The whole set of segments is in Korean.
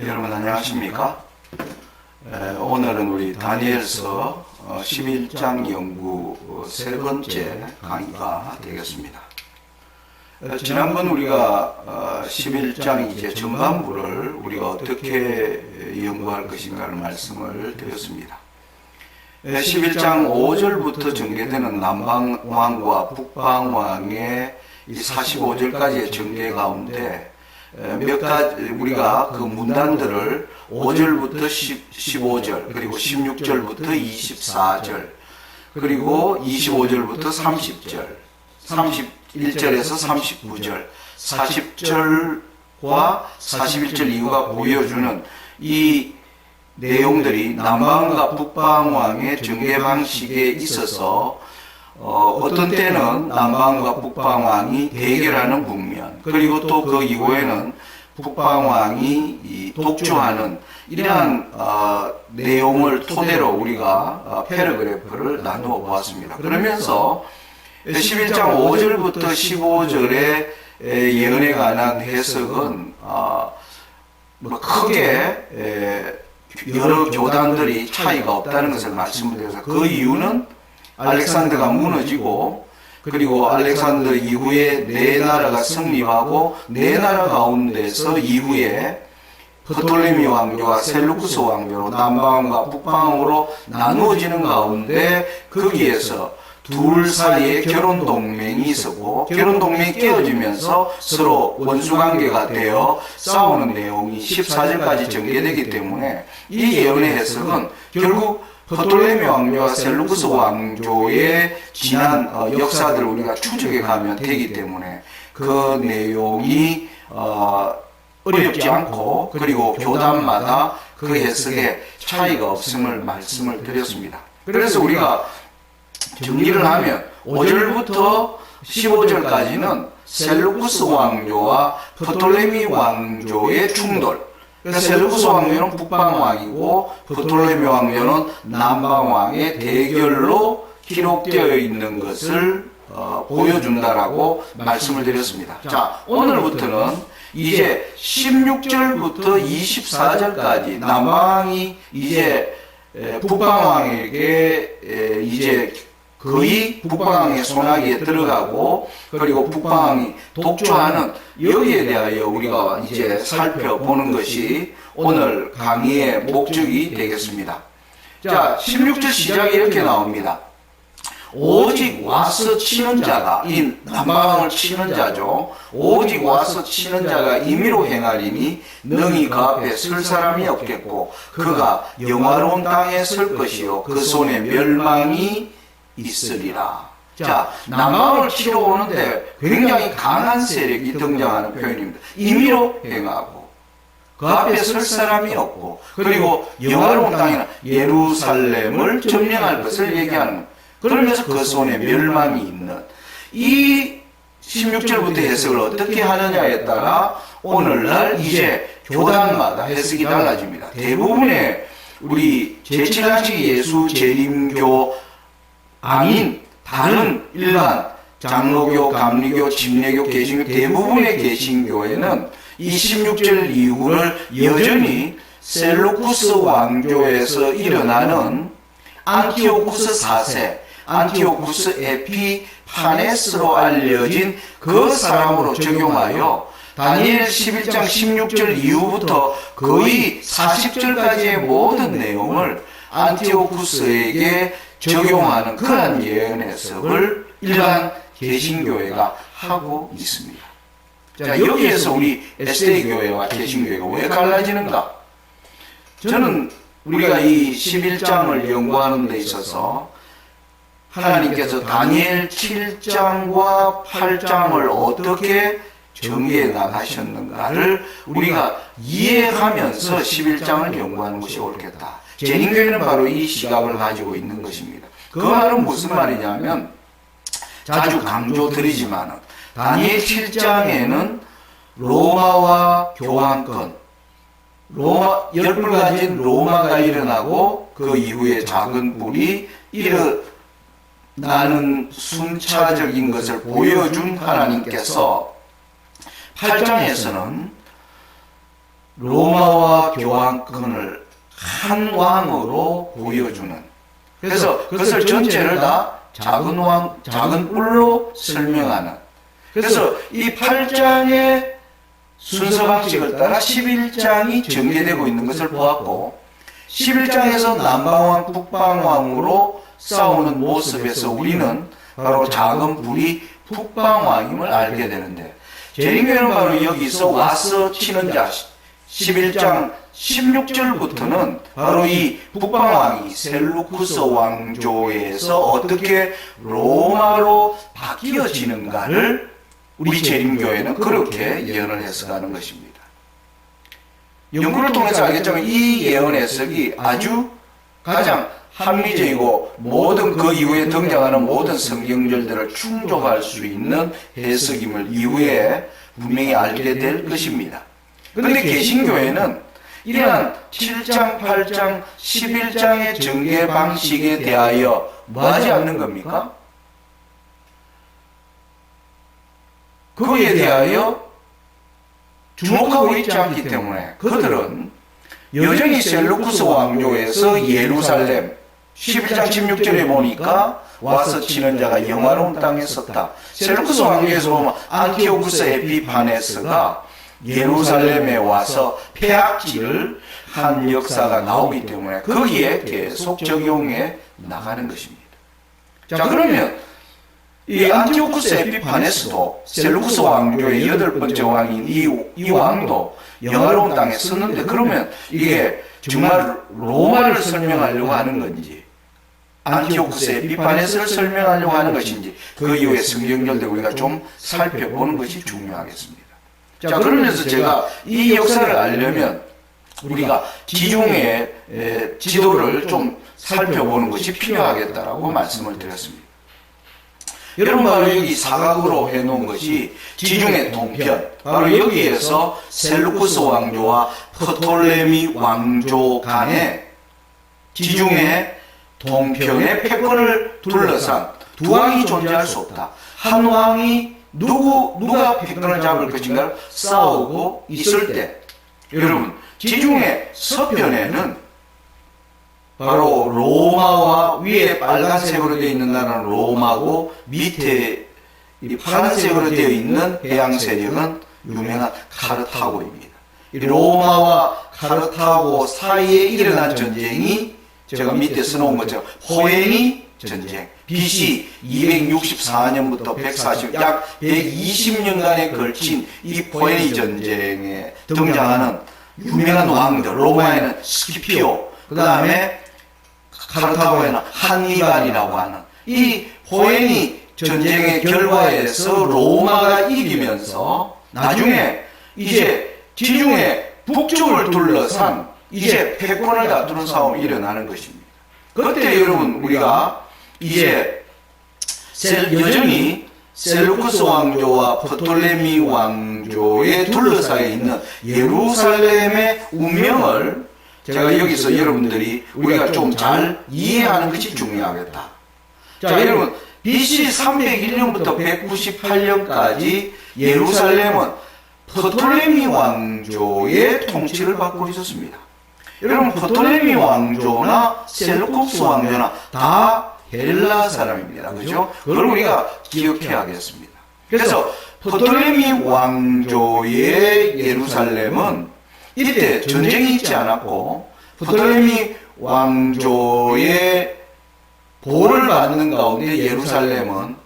여러분 안녕하십니까? 오늘은 우리 다니엘서 11장 연구 세 번째 강의가 되겠습니다. 지난번 우리가 11장 이제 전반부를 우리가 어떻게 연구할 것인가를 말씀을 드렸습니다. 11장 5절부터 전개되는 남방왕과 북방왕의 이 45절까지의 전개 가운데 몇 가지 우리가 그 문단들을 5절부터 15절 그리고 16절부터 24절 그리고 25절부터 30절 31절에서 39절 40절과 41절 이후가 보여주는 이 내용들이 남방과 북방왕의 전개 방식에 있어서 어떤 때는 남방과 북방왕이 대결하는 국면, 그리고 또 그 이후에는 북방왕이 독주하는 이러한 내용을 토대로 우리가 패러그래프를 나누어 보았습니다. 그러면서 11장 5절부터 15절의 예언에 관한 해석은 크게 여러 교단들이 차이가 없다는 것을 말씀을 드려서, 그 이유는 알렉산더가 무너지고 그리고 알렉산더 이후에 네 나라가 승리하고 네 나라 가운데서 이후에 프톨레미 왕조와 셀루쿠스 왕조로 남방과 북방으로 나누어지는 가운데 거기에서 둘 사이에 결혼 동맹이 있었고 결혼 동맹이 깨어지면서 서로 원수 관계가 되어 싸우는 내용이 14절까지 전개되기 때문에 이 예언의 해석은 결국 프톨레미 왕조와 셀루쿠스 왕조의 지난 역사들을 우리가 추적해 가면 되기 때문에 그 내용이 어렵지 않고 그리고 교단마다 그 해석에 차이가 없음을 말씀을 드렸습니다. 그래서 우리가 정리를 하면 5절부터 15절까지는 셀루쿠스 왕조와 프톨레미 왕조의 충돌, 셀루쿠스 왕조는 북방왕이고 프톨레미 왕조는 남방왕의 대결로 기록되어 있는 것을 보여준다라고 말씀을 드렸습니다. 자, 오늘부터는 이제 16절부터 24절까지 남방왕이 이제 북방왕에게 이제 거의 북방왕의 손아귀에 들어가고 그리고 북방왕이 독주하는 여기에 대하여 우리가 이제 살펴보는 것이 오늘 강의의 목적이 되겠습니다. 자, 16절 시작이 이렇게 나옵니다. 오직 와서 치는 자가, 이 남방왕을 치는 자죠. 오직 와서 치는 자가 임의로 행하리니 능히 그 앞에 설 사람이 없겠고 그가 영화로운 땅에 설 것이요 그 손에 멸망이 있으리라. 자, 남방을 치러 오는데 굉장히 강한 세력이 등장하는 표현입니다. 임의로 행하고 그 앞에 설 사람이 없고 그리고 영화로운 땅이나 예루살렘을 점령할 것을 얘기하는 겁니다. 그러면서 그 손에 멸망이 있는 이 16절부터 해석을 어떻게 하느냐에 따라 오늘날 이제 교단마다 해석이 달라집니다. 대부분의 우리 제7단식 예수 재림교 아닌 다른 일반 장로교, 감리교, 침례교, 개신교 대부분의 개신교에는 이 16절 이후를 여전히 셀루쿠스 왕조에서 일어나는 안티오쿠스 4세, 안티오쿠스 에피파네스로 알려진 그 사람으로 적용하여 다니엘 11장 16절 이후부터 거의 40절까지의 모든 내용을 안티오쿠스에게 적용하는 그런 예언 해석을 일반 개신교회가 하고 있습니다. 자, 여기에서 우리 에스테이 교회와 개신교회가 왜 갈라지는가? 저는 우리가 이 11장을 연구하는 데 있어서 하나님께서 다니엘 7장과 8장을 어떻게 전개해 나가셨는가를 우리가 이해하면서 11장을 연구하는 것이 옳겠다. 재림교회는 바로 이 시각을 가지고 있는 것입니다. 그 말은 무슨 말이냐면 자주 강조드리지만 다니엘 7장에는 로마와 교환권, 열불 가진 로마가 일어나고 그 이후에 작은 불이 일어나는 순차적인 것을 보여준 하나님께서 8장에서는 로마와 교황권을 한 왕으로 보여주는, 그래서 그것을 전체를 다 작은 왕, 작은 뿔로 설명하는, 그래서 이 8장의 순서 방식을 따라 11장이 전개되고 있는 것을 보았고, 11장에서 남방왕, 북방왕으로 싸우는 모습에서 우리는 바로 작은 뿔이 북방왕임을 알게 되는데, 재림교회는 바로 여기서 와서 치는 자 11장 16절부터는 바로 이 북방왕이 셀루쿠스 왕조에서 어떻게 로마로 바뀌어지는가를 우리 재림교회는 그렇게 예언을 해석하는 것입니다. 연구를 통해서 알겠지만 이 예언 해석이 아주 가장 합리적이고 모든 그 이후에 등장하는 모든 성경절들을 충족할 수 있는 해석임을 이후에 분명히 알게 될 것입니다. 그런데 개신교회는 이러한 7장, 8장, 11장의 전개 방식에 대하여 뭐하지 않는 겁니까? 거기에 대하여 주목하고 있지 않기 때문에 그들은 여전히 셀루쿠스 왕조에서 예루살렘 11장 16절에 보니까 와서 치는 자가 영화로운 땅에 섰다. 셀루쿠스 왕조에서 보면 안티오쿠스 에피파네스가 예루살렘에 와서 폐악질을 한 역사가 나오기 때문에 거기에 계속 적용해 나가는 것입니다. 자, 그러면 이 안티오쿠스 에피파네스도 셀루쿠스 왕조의 8번째 왕인 이 왕도 영화로운 땅에 섰는데, 그러면 이게 정말 로마를 설명하려고 하는 건지 안티오쿠스 에피파네스를 설명하려고 하는 것인지 그 이후에 성경절들 우리가 좀 살펴보는 것이 중요하겠습니다. 자, 그러면서 제가 이 역사를 알려면 우리가 지중해 지도를 좀 살펴보는 것이 필요하겠다라고 말씀을 드렸습니다. 여러분, 바로 여기 사각으로 해놓은 것이 지중해 동편, 바로 여기에서 셀루쿠스 왕조와 프톨레미 왕조 간에 지중해 동편의 패권을 둘러싼 두 왕이 존재할 수 없다. 한 왕이 누가 패권을 잡을 것인가 싸우고 있을 때, 여러분, 지중해 서편에는 바로 로마와 위에 빨간색으로 되어 있는 나라는 로마고 밑에 이 파란색으로 되어 있는 해양 세력은 유명한 카르타고입니다. 이 로마와 카르타고 사이에 일어난 전쟁이 제가 밑에 써놓은 것처럼 호에니 전쟁, BC 264년부터 140, 약 120년간에 걸친 이 호에니 전쟁에 등장하는 유명한 왕들, 로마에는 스키피오, 그 다음에 카르타고에는 한니발이라고 하는 이 호에니 전쟁의 결과에서 로마가 이기면서 나중에 이제 지중해 북쪽을 둘러싼 이제 패권을 다투는 싸움이 일어나는 것입니다. 그때 여러분, 우리가 이제 여전히 셀루쿠스 왕조와 프톨레미 왕조에 둘러싸여 있는 예루살렘의 운명을 제가 여기서 여러분들이 우리가 좀 잘 이해하는 것이 중요하겠다. 자, 여러분, BC 301년부터 198년까지 예루살렘은 프톨레미 왕조의 통치를 받고 있었습니다. 여러분, 프톨레미 왕조나 셀루쿠스 왕조나 다 헬라 사람입니다. 그죠? 그걸 우리가 기억해야겠습니다. 그래서 프톨레미 왕조의 예루살렘은 이때 전쟁이 있지 않았고, 프톨레미 왕조의 보호를 받는 가운데 예루살렘은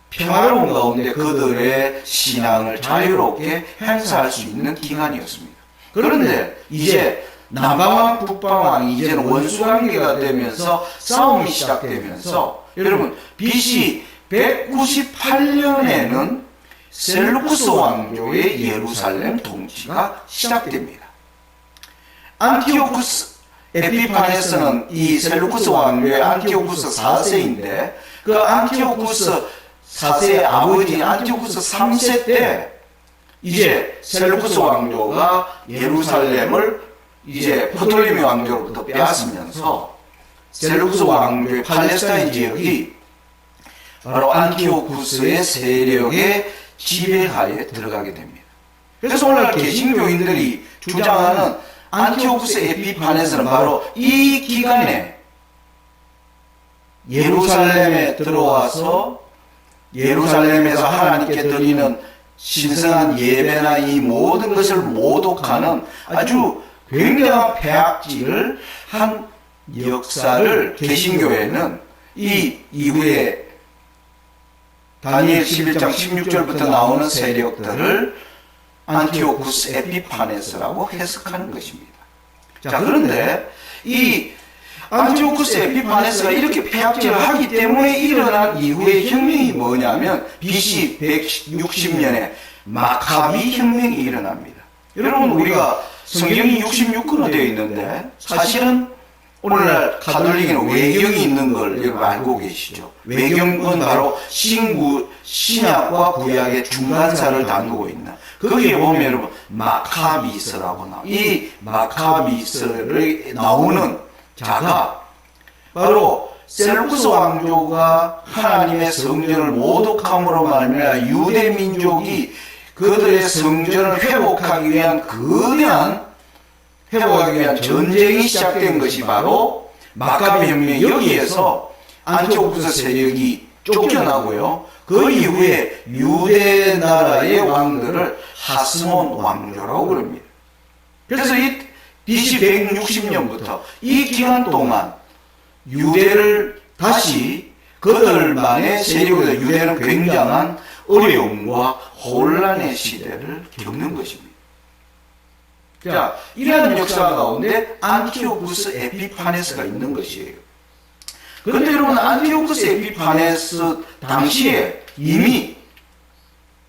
평화로운 가운데 그들의 신앙을 자유롭게 행사할 수 있는 기간이었습니다. 그런데 이제 남방왕, 북방왕이 이제는 원수관계가 되면서 싸움이 시작되면서, 여러분, BC 198년에는 셀루쿠스 왕조의 예루살렘 통치가 시작됩니다. 안티오쿠스 에피파네스는 이 셀루쿠스 왕조의 안티오쿠스 4세인데 그 안티오쿠스 4세의 아버지 안티오쿠스 3세 때 이제 셀루쿠스 왕조가 예루살렘을 이제 프톨레미 왕조로부터 빼앗으면서 셀루쿠스 왕조의 팔레스타인 지역이 바로 안티오쿠스의 세력의 지배하에 들어가게 됩니다. 그래서 오늘 개신교인들이 주장하는 안티오쿠스 에피파네스는 바로 이 기간에 예루살렘에 들어와서 예루살렘에서 하나님께 드리는 신성한 예배나 이 모든 것을 모독하는 아주 굉장한 폐악질을 한 역사를 개신교회는 이 이후에 다니엘 11장 16절부터 나오는 세력들을 안티오쿠스 에피파네스라고 해석하는 것입니다. 자, 그런데 이 안티오쿠스 에피파네스가 이렇게 폐악질을 하기 때문에 일어난 이후의 혁명이 뭐냐면 BC 160년에 마카비 혁명이 일어납니다. 여러분, 우리가 성경이 66권으로 되어 있는데 사실은 오늘날 가톨릭에는 외경이 있는 걸 여러분 알고 계시죠? 외경은 바로 신약과 구약의 중간사를 다루고 있는, 거기에 보면 여러분 마카비스라고 나와요. 이 마카비스를 나오는 자가 바로 셀루쿠스 왕조가 하나님의 성전을 모독함으로 말미암아 유대 민족이 그들의 성전을 회복하기 위한 거대한 회복하기 위한 전쟁이 시작된 것이 바로 마카비 혁명. 여기에서 안티오쿠스 세력이 쫓겨나고요. 그 이후에 유대 나라의 왕들을 하스몬 왕조라고 그럽니다. 그래서 이 BC 160년부터 이 기간 동안 유대를 다시 그들만의 세력으로 유대는 굉장한 어려움과 혼란의 시대를 겪는 것입니다. 자, 이러한 역사 가운데 안티오쿠스 에피파네스가 있는 것이에요. 그런데 여러분, 안티오쿠스 에피파네스 당시에 이미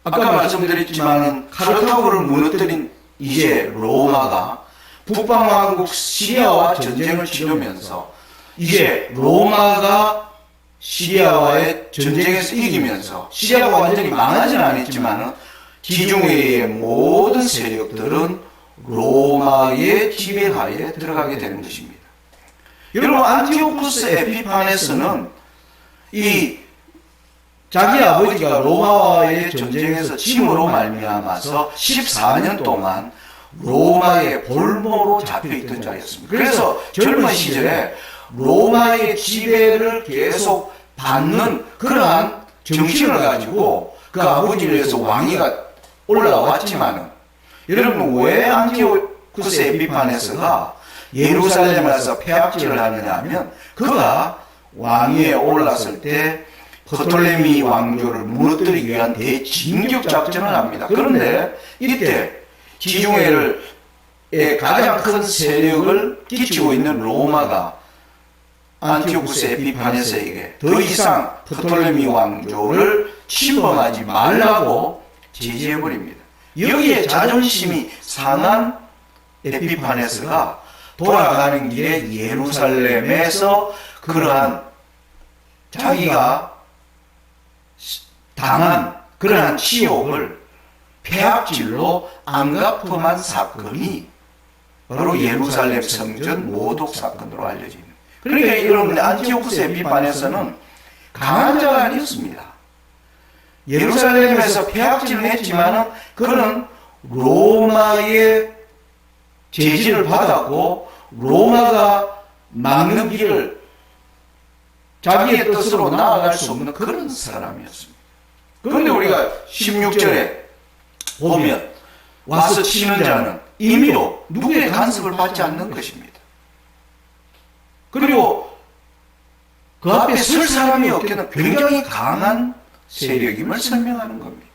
아까 말씀드렸지만 카르타고를 무너뜨린 이제 로마가 북방왕국 시리아와 전쟁을 치르면서 이제 로마가 시리아와의 전쟁에서 이기면서 시리아가 완전히 망하지는 않았지만 지중해의 모든 세력들은 로마의 지배하에 들어가게 되는 것입니다. 여러분, 안티오쿠스 에피파네스는 이 자기 아버지가 로마와의 전쟁에서 짐으로 말미암아서 14년 동안 로마의 볼모로 잡혀있던 자였습니다. 그래서 젊은 시절에 로마의 지배를 계속 받는 그러한 정신을 가지고 그 아버지를 위해서 왕위가 올라왔지만은, 여러분, 왜 안티오쿠스 에피파네스가 예루살렘에서 폐악질을 하느냐 하면 그가 왕위에 올랐을 때 프톨레미 왕조를 무너뜨리기 위한 대진격 작전을 합니다. 그런데 이때 지중해의 가장 큰 세력을 끼치고 있는 로마가 안티오쿠스 에피파네스에게 더 이상 프톨레미 왕조를 침범하지 말라고 제지해버립니다. 여기에 자존심이 상한 에피파네스가 돌아가는 길에 예루살렘에서 그러한 자기가 당한 그러한 치욕을 폐악질로 안갚음한 사건이 바로 예루살렘 성전 모독 사건으로 알려집니다. 그러니까 여러분, 안티오쿠스 에피파네스는 강한 자가 아니었습니다. 예루살렘에서 폐악질을 했지만 그는 로마의 제지를 받았고 로마가 막는 길을 자기의 뜻으로 나아갈 수 없는 그런 사람이었습니다. 그런데 우리가 16절에 보면 와서 치는 자는 임의로 누구의 간섭을 받지 않는 것입니다. 그리고 그 앞에 설 사람이 없기는 굉장히 강한 세력임을 설명하는 겁니다.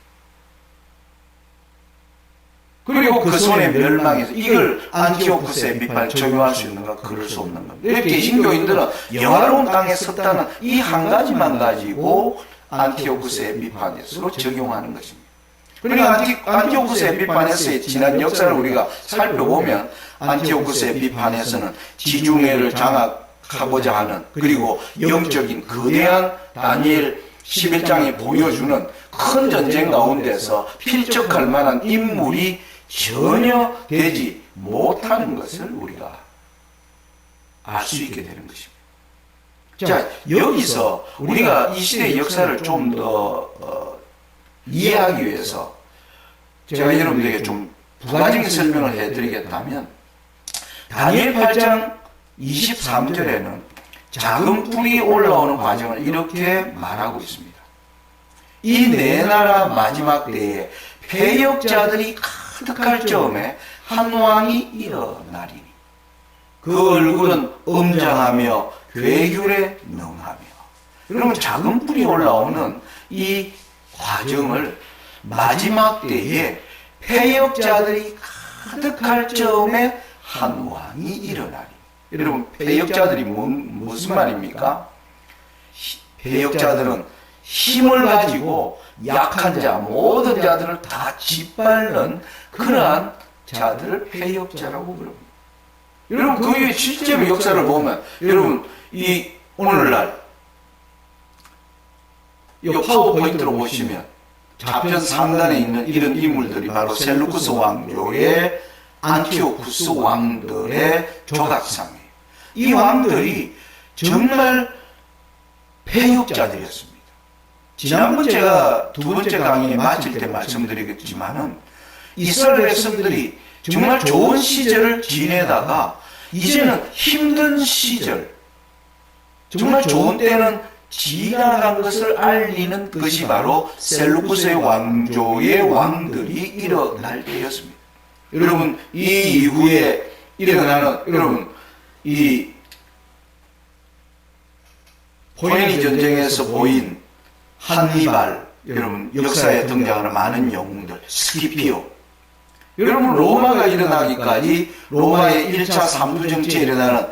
그리고 그 손에 멸망해서 이걸 안티오쿠스 에피파네스에 적용할 수 있는가? 그럴 수 없는 겁니다. 이렇게 개신교인들은 영화로운 땅에 섰다는 이 한 가지만 가지고 안티오쿠스 에피파네스로 적용하는 것입니다. 그러니까 안티오쿠스 에피파네스의 지난 역사를 우리가 살펴보면 안티오쿠스 에피파네스는 지중해를 장악하고자 하는, 그리고 영적인 거대한 다니엘 11장이 보여주는 큰 전쟁 가운데서 필적할 만한 인물이 전혀 되지 못하는 것을 우리가 알 수 있게 되는 것입니다. 자, 여기서 우리가 이 시대의 역사를 좀 더 이해하기 위해서 제가 여러분들에게 좀 부가적인 설명을 해드리겠다면 다니엘 8장 23절에는 작은 뿔이 올라오는 과정을 이렇게 말하고 있습니다. 이 네 나라 마지막 때에 패역자들이 가득할 즈음에 한 왕이 일어나리니 그 얼굴은 엄장하며 괴귤에 능하며. 여러분, 작은 뿔이 올라오는 이 과정을 마지막 때에 패역자들이 가득할 즈음에 한 왕이 일어나리. 여러분, 패역자들이 무슨 말입니까? 패역자들은 힘을 가지고 약한 자, 모든 자들을 다 짓밟는 그러한 자들을 패역자라고 부릅니다. 여러분, 그 위에 실제로 역사를 보면, 여러분, 이 오늘날 이 파워포인트로 보시면 좌편 상단에 있는 이런 인물들이 바로 셀루쿠스 왕조의 안티오쿠스 왕들의 조각상이에요. 이 왕들이 정말 패역자들이었습니다. 지난번 제가 두 번째 강의 마칠 때 말씀드리겠지만은 이스라엘 백성들이 정말 좋은 시절을 지내다가 이제는 힘든 시절, 정말 좋은 때는 지나간 것을 알리는 것이 바로 셀루쿠스의 왕조의 왕들이 일어날 때였습니다. 여러분, 이 이후에 일어나는, 여러분, 이 포에니 전쟁에서 보인 한니발, 여러분, 역사에 등장하는 많은 영웅들, 스키피오. 여러분, 로마가 일어나기까지 로마의 1차 3부 정치에 일어나는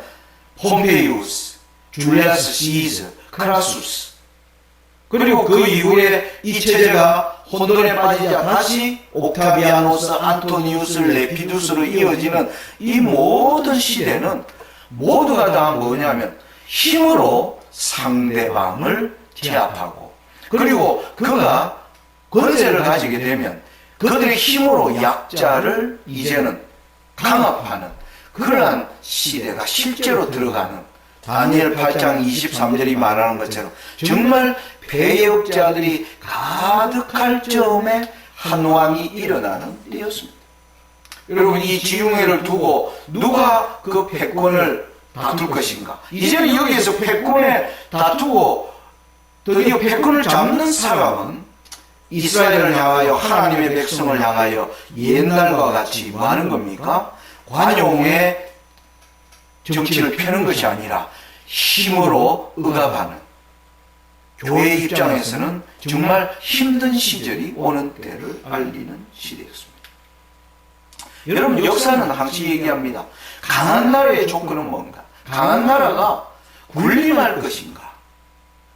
폼페이우스, 줄리아스 시저, 크라수스. 그리고 그 이후에 이 체제가 혼돈에 빠지자 다시 옥타비아노스, 안토니우스, 레피두스로 이어지는 이 모든 시대는 모두가 다 뭐냐면 힘으로 상대방을 제압하고, 그리고 그가 권세를 가지게 되면 그들의 힘으로 약자를 이제는 강압하는 그러한 시대가 실제로 들어가는, 다니엘 8장 23절이 말하는 것처럼 정말 패역자들이 가득할 즈음에 한 왕이 일어나는 때였습니다. 여러분, 이 지중해를 두고 누가 그 패권을 다툴 것인가? 이제는 여기에서 패권에 다투고 드디어 패권을 잡는 사람은 이스라엘을 향하여, 하나님의 백성을 향하여 옛날과 같이 뭐 하는 겁니까? 관용의 정치를 펴는 것이 아니라 힘으로 억압하는, 교회 입장에서는 정말 힘든 시절이 오는 때를 알리는 시대였습니다. 여러분, 역사는 항상 얘기합니다. 강한 나라의 조건은 뭔가? 강한 나라가 군림할 것인가?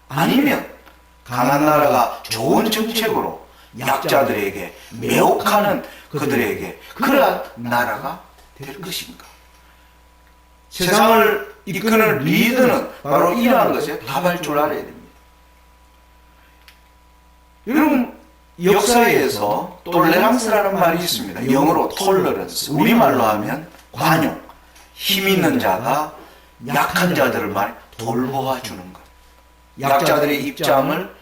아니면 강한 나라가 좋은 정책으로 약자들에게 매혹하는 그들에게 그러한 나라가 될 것인가? 세상을 이끄는 리더는 바로 이러한 것에 답할 줄 알아야 됩니다. 여러분, 역사에서 톨레랑스라는 말이 있습니다. 영어로 톨러런스, 우리말로 하면 관용, 힘 있는 자가 약한 자들을 말 돌보아주는 것, 약자들의 입장을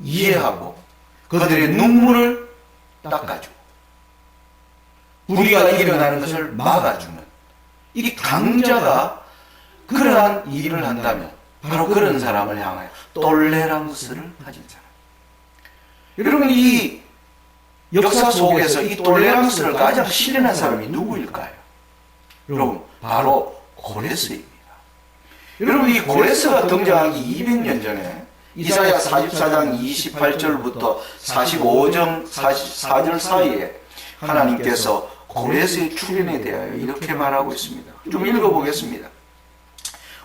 이해하고 그들의 눈물을 닦아주고 불의가 일어나는 것을 막아주는, 이 강자가 그러한 일을 한다면 바로 그런 사람을 향하여 톨레랑스를 가진 사람. 여러분, 이 역사 속에서 이 톨레랑스를 가장 실현한 사람이 누구일까요? 여러분, 바로 고레스입니다. 여러분, 이 고레스가 등장하기 200년 전에 이사야 44장 28절부터 45장 44절 사이에 하나님께서 고레스의 출현에 대하여 이렇게 말하고 있습니다. 좀 읽어보겠습니다.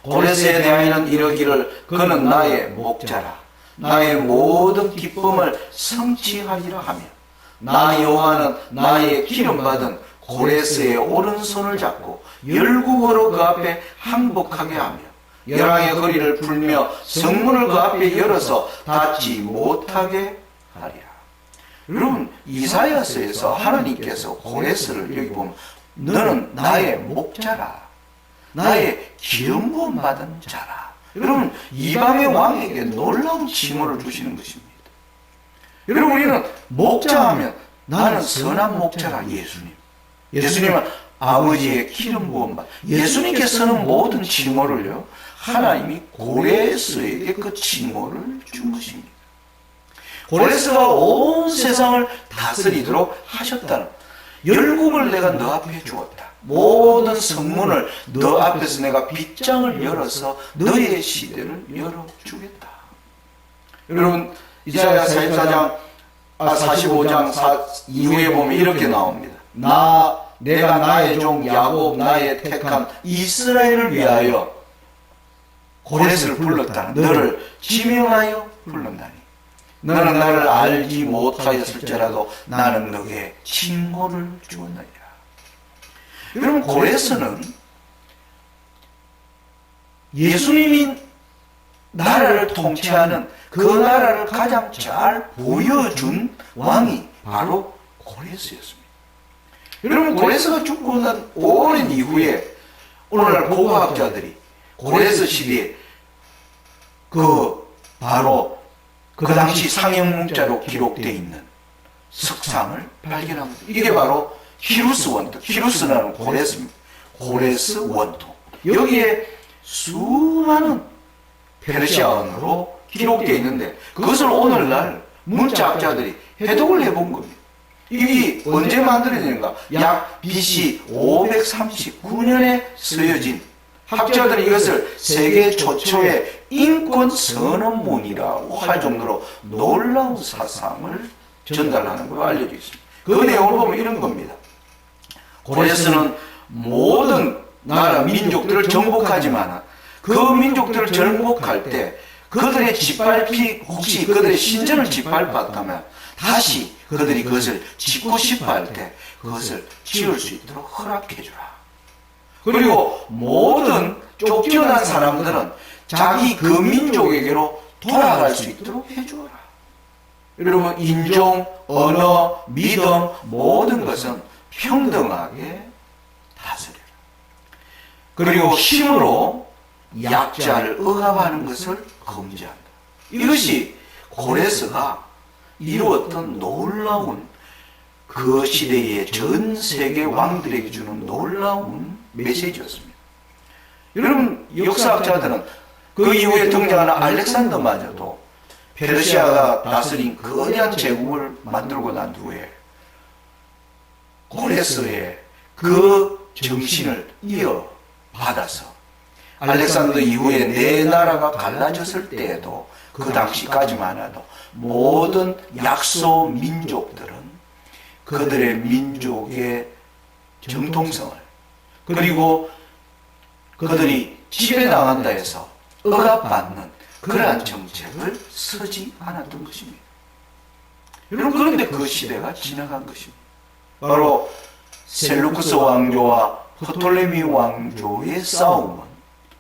고레스에 대하여는 이러기를 그는 나의 목자라, 나의 모든 기쁨을 성취하리라 하며, 나 여호와는 나의 기름받은 고레스의 오른손을 잡고 열국어로 그 앞에 항복하게 하며 열왕의 거리를 풀며 성문을 그 앞에 열어서 닫지 못하게 하리라. 여러분, 이사야서에서 하나님께서 고레스를 여기 보면 너는 나의 목자라, 나의 기름 부음 받은 자라. 여러분, 이방의 왕에게 놀라운 칭호를 주시는 것입니다. 여러분, 우리는 목자하면 나는 선한 목자라. 예수님은 아버지의 기름 부은 바. 예수님께서는 모든 칭호를요, 하나님이 고레스에게 그 칭호를 준 것입니다. 고레스가 온 세상을 다스리도록 하셨다는, 열국을 내가 너 앞에 주었다. 모든 성문을 너 앞에서 내가 빗장을 열어서 너의 시대를 열어주겠다. 여러분, 이사야 45장 이후에 보면 이렇게 나옵니다. 내가 나의 종 야곱, 나의 택한 이스라엘을 위하여 고레스를 불렀다. 너를 지명하여 불렀다니. 너는 나를 알지 못하였을지라도 나는 너에게 칭호를 주었느니라. 여러분, 고레스는 예수님이 나라를 통치하는 그 나라를 가장 잘 보여준 왕이 바로 고레스였습니다. 여러분, 고레스가 죽고 난 오랜 이후에 오늘날 고고학자들이 고레스 시대에 바로 그 당시 상형문자로 기록되어 있는 석상을 발견합니다. 이게 바로 히루스 원통, 히루스라는 고레스입니다. 고레스 원통. 여기에 수많은 페르시아어로 기록되어 있는데 그것을 오늘날 문자학자들이 해독을 해본 겁니다. 이게 언제 만들어졌는가? 약 BC 539년에 쓰여진, 학자들은 이것을 세계 최초의 인권 선언문이라고 할 정도로 놀라운 사상을 전달하는 걸로 알려져 있습니다. 그 내용을 보면 이런 겁니다. 고레스는 모든 나라 민족들을 정복하지만 그 민족들을 정복할 때 그들의 짓밟히, 혹시 그들의 신전을 짓밟았다면 다시 그들이 그것을 짓고 싶어 할 때 그것을 지을 수 있도록 허락해 주라. 그리고 모든 쫓겨난 사람들은 자기 그 민족에게로 돌아갈 수 있도록 해주어라. 여러분, 인종, 언어, 믿음, 모든 것은 평등하게 다스려라. 그리고 힘으로 약자를 억압하는 것을 금지한다. 이것이 고레스가 이루었던 놀라운, 그 시대의 전 세계 왕들에게 주는 놀라운 메시지였습니다. 여러분, 역사학자들은 그 이후에 등장하는 알렉산더마저도 페르시아가 다스린 거대한 제국을 만들고 난 후에 고레스의 그 정신을 이어받아서 알렉산더 이후에 네 나라가 갈라졌을 때에도 그 당시까지만 해도 모든 약소 민족들은 그들의 민족의 정통성을, 그리고 그들이 지배당한다 해서 억압받는 그러한 정책을 서지 않았던 것입니다. 여러분, 그런데 그 시대가 지나간 것입니다. 바로 셀루쿠스 왕조와 프톨레미 왕조의 싸움은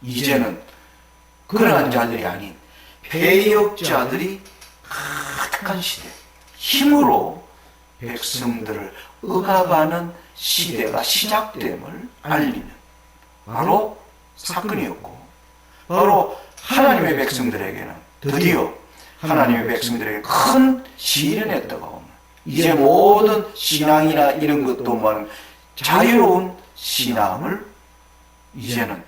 이제는 그러한 자들이 아닌 패역자들이 가득한 시대, 힘으로 백성들을 억압하는 시대가 시작됨을 알리는 바로 사건이었고, 바로 하나님의 백성들에게는 드디어 하나님의 백성들에게 큰 시련의 때가 오는, 이제 모든 신앙이나 이런 것도만 자유로운 신앙을 이제는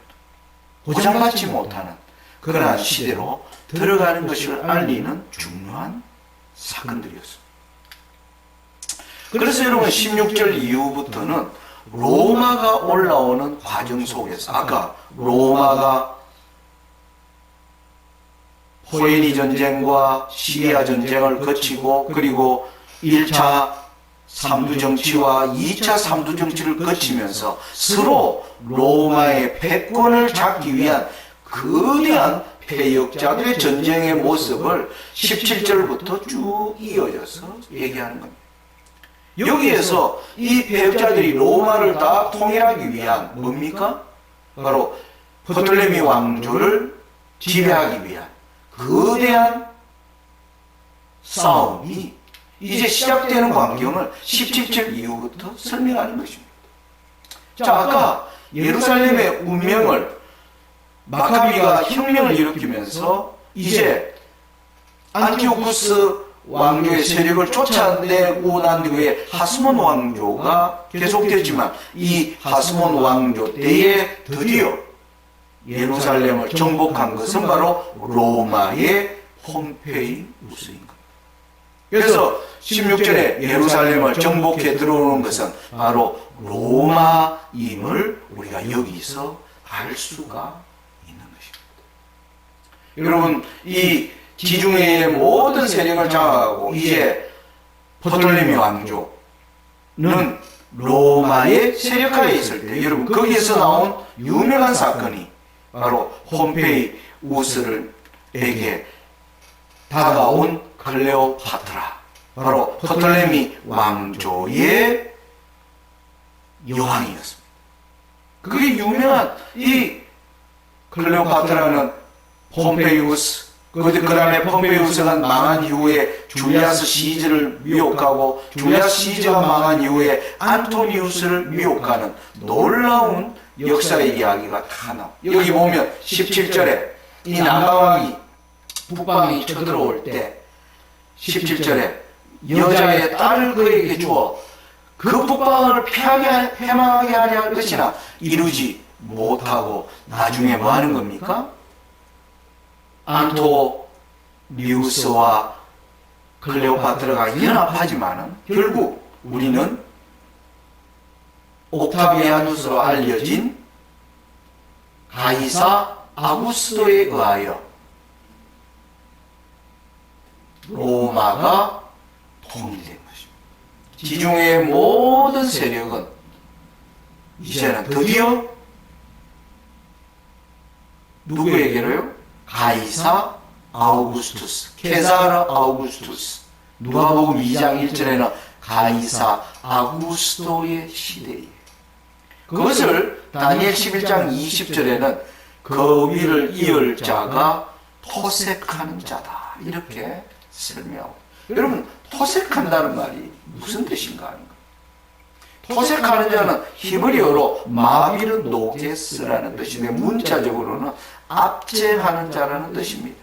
보장받지 못하는 그러한 시대로 들어가는 것을 알리는 중요한 사건들이었습니다. 그래서 여러분, 16절 이후부터는 로마가 올라오는 과정 속에서, 아까 로마가 포에니 전쟁과 시리아 전쟁을 거치고, 그리고 1차 삼두정치와 2차 삼두정치를 거치면서 서로 로마의 패권을 잡기 위한 거대한 패역자들의 전쟁의 모습을 17절부터 쭉 이어져서 얘기하는 겁니다. 여기에서 이 패역자들이 로마를 다 통일하기 위한 뭡니까? 바로 프톨레미 왕조를 지배하기 위한 거대한 싸움이 이제 시작되는 광경을 17절 이후부터 설명하는 것입니다. 자, 아까 예루살렘의 운명을 마카비가 혁명을 일으키면서 이제 안티오쿠스 왕조의 세력을 쫓아내고 난 뒤에 하스몬 왕조가 계속됐지만 이 하스몬 왕조 때에 드디어 예루살렘을 정복한 것은 바로 로마의 폼페이우스인 겁니다. 그래서 16절에 예루살렘을 정복해 들어오는 것은 바로 로마임을 우리가 여기서 알 수가 있는 것입니다. 여러분, 이 지중해의 모든 세력을 장악하고 이제 프톨레미 왕조는 로마의 세력하에 있을 때, 여러분, 거기에서 나온 유명한 사건이 바로 폼페이우스에게 다가온 클레오파트라, 바로 프톨레미 왕조의 여왕이었습니다. 그게 유명한 이 클레오파트라는 폼페이우스, 그 다음에 폼페이우스가 망한 이후에 줄리아스 시저를 미혹하고 줄리아스 시저가 망한 이후에 안토니우스를 미혹하는 놀라운 역사의 이야기가 다 나와. 여기 보면 17절에 이 남방왕이 북방이 쳐들어올 때 17절에 여자의 딸을 그에게 주어 그 북방을 패망하게 하려 할 것이나 이루지 못하고 나중에 뭐 하는 겁니까? 안토니우스와 클레오파트라가 연합하지만은 결국 우리는 옥타비아누스로 알려진 가이사 아구스토에 의하여 로마가 통일된 것입니다. 지중해의 모든 세력은 이제는 드디어 누구에게로요? 가이사 아우구스투스, 케사르 아우구스투스. 누가복음 2장 1절에는 가이사 아구스토의 시대에, 그것을 다니엘 11장 20절에는 그 위를 이을 자가 토색하는 자다, 이렇게 설명하고. 여러분, 토색한다는 말이 무슨 뜻인가 하는 거예요. 토색하는 자는 히브리어로 마비르 노게스라는 뜻인데 문자적으로는 압제하는 자라는 뜻입니다.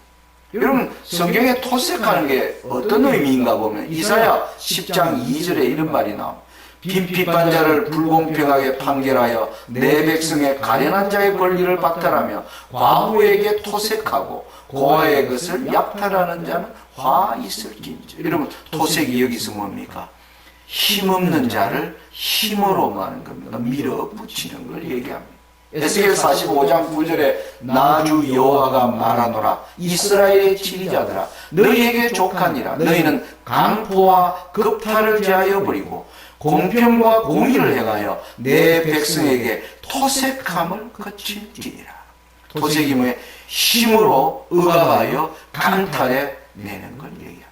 여러분, 성경에 토색하는 게 어떤 의미인가 보면 이사야 10장 2절에 이런 말이 나옵니다. 빈핍한 자를 불공평하게 판결하여 내 백성의 가련한 자의 권리를 박탈하며 과부에게 토색하고 고아의 것을 약탈하는 자는 화 있을진저. 여러분, 토색이 여기서 뭡니까? 힘없는 자를 힘으로 하는 겁니다. 밀어붙이는 걸 얘기합니다. 에스겔 45장 9절에 나주 여호와가 말하노라, 이스라엘의 지리자들아, 너희에게 족하니라. 너희는 강포와 급탈을 제하여 버리고 공평과 공의를 행하여 내 백성에게 토색함을 거칠지니라. 토색이 뭐예요? 힘으로 억압하여 강탈해 내는 걸 얘기합니다.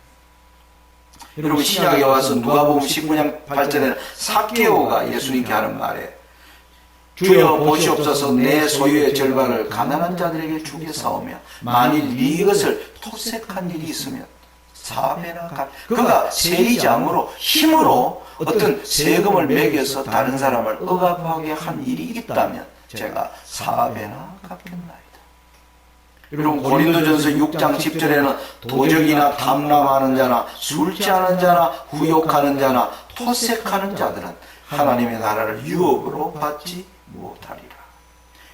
여러분, 신약에 와서 누가복음 19장 8절에는 삭개오가 예수님께 하는 말에 주여 보시옵소서, 내 소유의 절반을 가난한 자들에게 주겠사오며 만일 이것을 토색한 일이 있으면 4배나 갚. 그가 세리장으로 힘으로 어떤 세금을 매겨서 다른 사람을 억압하게 한 일이 있다면 제가 4배나 갚겠나이다. 여러분, 고린도전서 6장 10절에는 도적이나 탐람하는 자나 술 취하는 자나 후욕하는 자나 토색하는 자들은 하나님의 나라를 유업으로 받지 못하리라.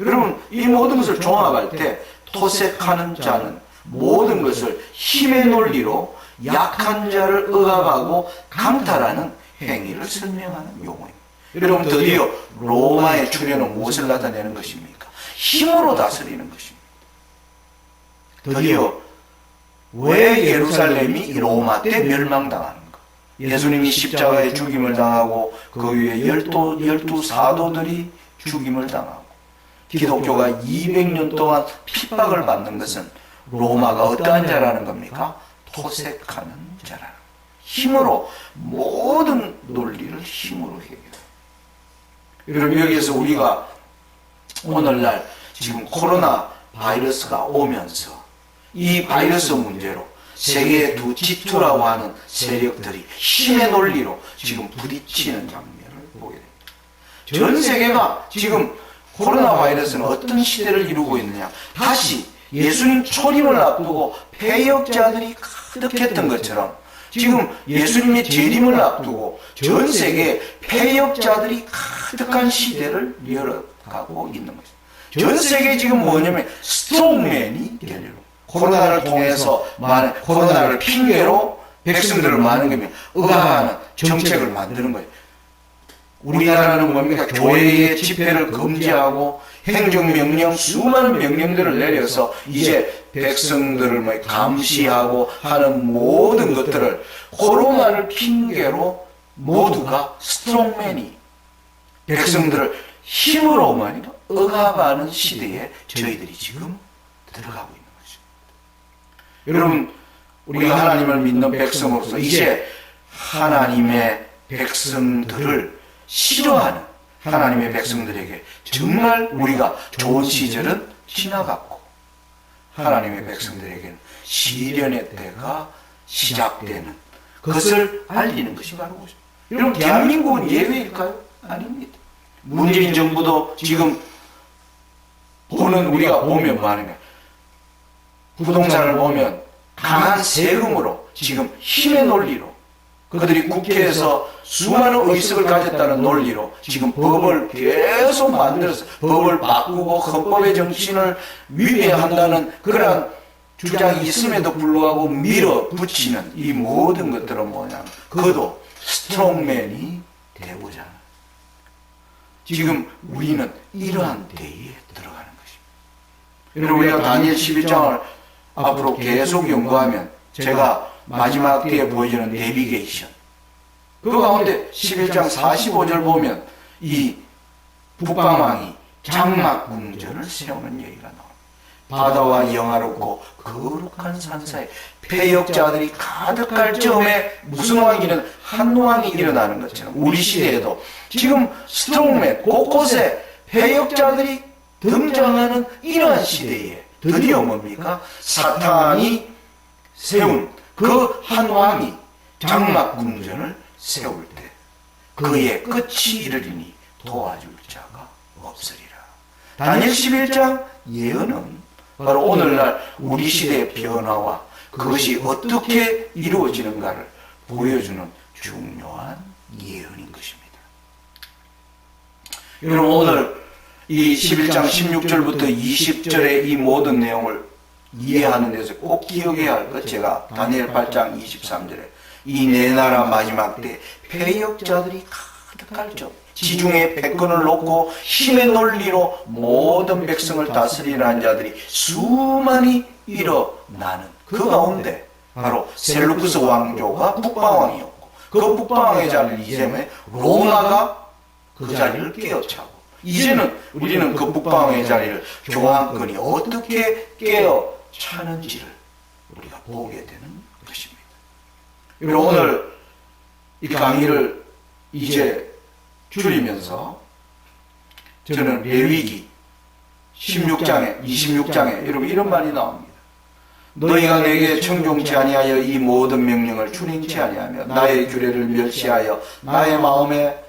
여러분, 이 모든 것을 종합할 때 토색하는 자는 모든 것을 힘의 논리로 약한 자를 억압하고 강탈하는 행위를 설명하는 용어입니다. 여러분, 드디어 로마의 출현은 무엇을 나타내는 것입니까? 힘으로 다스리는 것입니다. 드디어 왜 예루살렘이 로마 때 멸망당하는가? 예수님이 십자가에 죽임을 당하고 그 위에 열두 사도들이 죽임을 당하고 기독교가 200년 동안 핍박을 받는 것은 로마가 어떠한 자라는 겁니까? 토색하는 자라는, 힘으로 모든 논리를 힘으로 해결해요. 여러분, 여기에서 우리가 오늘날 지금 코로나 바이러스가 오면서 이 바이러스 문제로 세계의 두 G2라고 하는 세력들이 힘의 논리로 지금 부딪히는 장면을 보게 됩니다. 전 세계가 지금 코로나 바이러스는 어떤 시대를 이루고 있느냐, 다시 예수님 초림을 앞두고 폐역자들이 가득했던 것처럼 지금 예수님의 재림을 앞두고 전 세계 폐역자들이 가득한 시대를 열어가고 있는 것입니다. 전 세계에 지금 뭐냐면 스트롱맨이 되려고 코로나를 통해서 코로나를 핑계로 백성들을 많은 거면 억압하는 정책을 만드는 거예요. 우리나라는 뭡니까? 교회의 집회를 금지하고 행정명령, 수많은 명령들을 내려서 이제 백성들을 뭐 감시하고 하는 모든 것들을 코로나를 핑계로 모두가 스트롱맨이 백성들을 힘으로 말이죠. 억압하는 시대에 저희들이 지금 들어가고 있는 것입니다. 여러분, 우리가 하나님을 믿는 백성으로서 이제 하나님의 백성들을 싫어하는 하나님의 백성들에게 정말 우리가 좋은 시절은 지나갔고 하나님의 백성들에게는 시련의 때가 시작되는 것을 알리는 것이 바로 것입니다. 여러분, 대한민국은 예외일까요? 아닙니다. 문재인 정부도 지금 우리가 보면 말이면 부동산을 보면 강한 세금으로 지금 힘의 논리로 그들이 국회에서 수많은 의석을 가졌다는 논리로 지금 법을 계속 만들어서 법을 바꾸고 헌법의 정신을 위배한다는 그런 주장이 있음에도 불구하고 밀어붙이는 이 모든 것들은 뭐냐면 그도 스트롱맨이 되고자 하는 지금 우리는 이러한 때에 들어가는 것입니다. 여러분, 우리가 다니엘 11장을 앞으로 계속 연구하면 제가 마지막 때에 보여주는 내비게이션 그 가운데 11장 45절 보면 이 북방왕이 장막궁전을 세우는 얘기가 나옵니다. 바다와 영화롭고 거룩한 산사에 폐역자들이 가득할 즈음에 무슨 왕이든 한 왕이 일어나는 것처럼 우리 시대에도 지금 스트롱맨 곳곳에 폐역자들이 등장하는 이러한 시대에 드디어 뭡니까? 사탄이 세운 그 한 왕이 장막궁전을 세울 때 그의 끝이 이르리니 도와줄 자가 없으리라. 다니엘 11장 예언은 바로 오늘날 우리 시대의 변화와 그것이 어떻게 이루어지는가를 보여주는 중요한 예언인 것입니다. 여러분, 오늘 이 11장 16절부터 20절의 이 모든 내용을 이해하는 데서 꼭 기억해야 할 것, 제가 다니엘 8장 23절에 이 내 나라 마지막 때 폐역자들이 가득할 적 지중해 패권을 놓고 힘의 논리로 모든 백성을 다스리는 자들이 수많이 일어나는 그 가운데 바로 셀루크스 왕조가 북방왕이었고 그 북방왕의 자리를 이제는 로마가 그 자리를 깨어차고 이제는 우리는 그 북방왕의 자리를 교황권이 어떻게 깨어차는지를 우리가 보게 되는 것입니다. 그리고 오늘 이 강의를 이제 줄이면서 저는 레위기 16장에 26장에 여러분 이런 말이 나옵니다. 너희가 내게 청종치 아니하여 이 모든 명령을 준행치 아니하며 나의 규례를 멸시하여 나의 마음에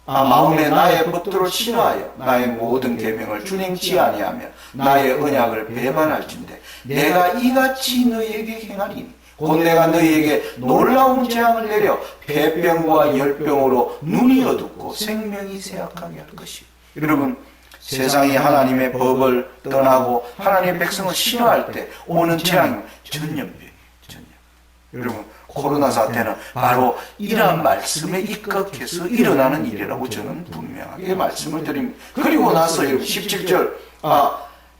나의 법도를 싫어하여 나의 모든 계명을 준행치 아니하며 나의 언약을 배반할진대 내가 이같이 너희에게 행하리니 곧 내가 너희에게 놀라운 재앙을 내려 폐병과 열병으로 눈이 어둡고 생명이 쇠약하게 할 것이. 여러분, 세상이 하나님의 법을 떠나고 하나님의 백성을 싫어할 때 오는 재앙이 전염병이에요. 전염. 여러분, 코로나 사태는 바로 이러한 말씀에 입각해서 일어나는 일이라고 저는 분명하게 말씀을 드립니다. 그리고 나서 여러분 17절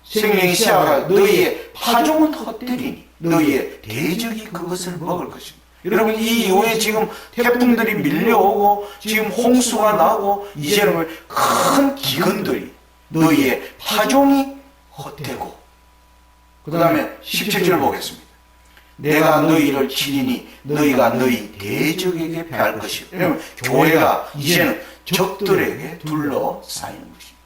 생명이 쇠약하여 너희의 파종은 헛되리니 너희의 대적이 그것을 먹을 것입니다. 여러분, 이 이후에 지금 태풍들이 밀려오고 지금 홍수가 나고 이제는 큰 기근들이 너희의 파종이 헛되고 그 다음에 17절 보겠습니다. 내가 너희를 치리니 너희가 너희 대적에게 패할 것이요. 왜냐하면 교회가 이제는 적들에게 둘러싸이는 것입니다.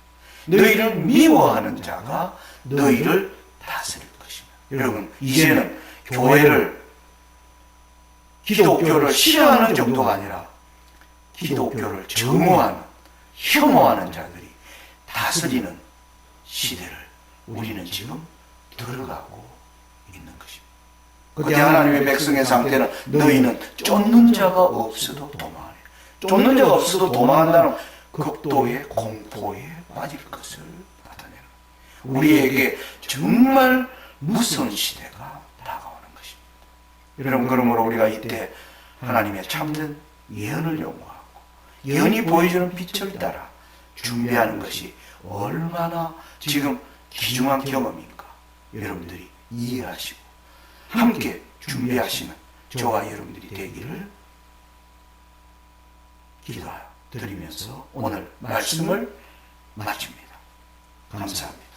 너희를 미워하는 자가 너희를 다스릴 것입니다. 여러분, 이제는 교회를 기독교를 싫어하는 정도가 아니라 기독교를 정오하는 혐오하는 자들이 다스리는 시대를 우리는 지금 들어가고 있는 것입니다. 그때 하나님의 백성의 상태는 너희는 쫓는 자가 없어도 도망하네. 쫓는 자가 없어도 도망한다는 극도의 공포에 빠질 것을 나타내는 우리에게 정말 무서운 시대가 다가오는 것입니다. 여러분, 그러므로 우리가 이때 하나님의 참된 예언을 연구하고 예언이 보여주는 빛을 따라 준비하는 것이 얼마나 지금 귀중한 경험인가 여러분들이 이해하시고 함께 준비하시는 저와 여러분들이 되기를 기도드리면서 오늘 말씀을 마칩니다. 감사합니다.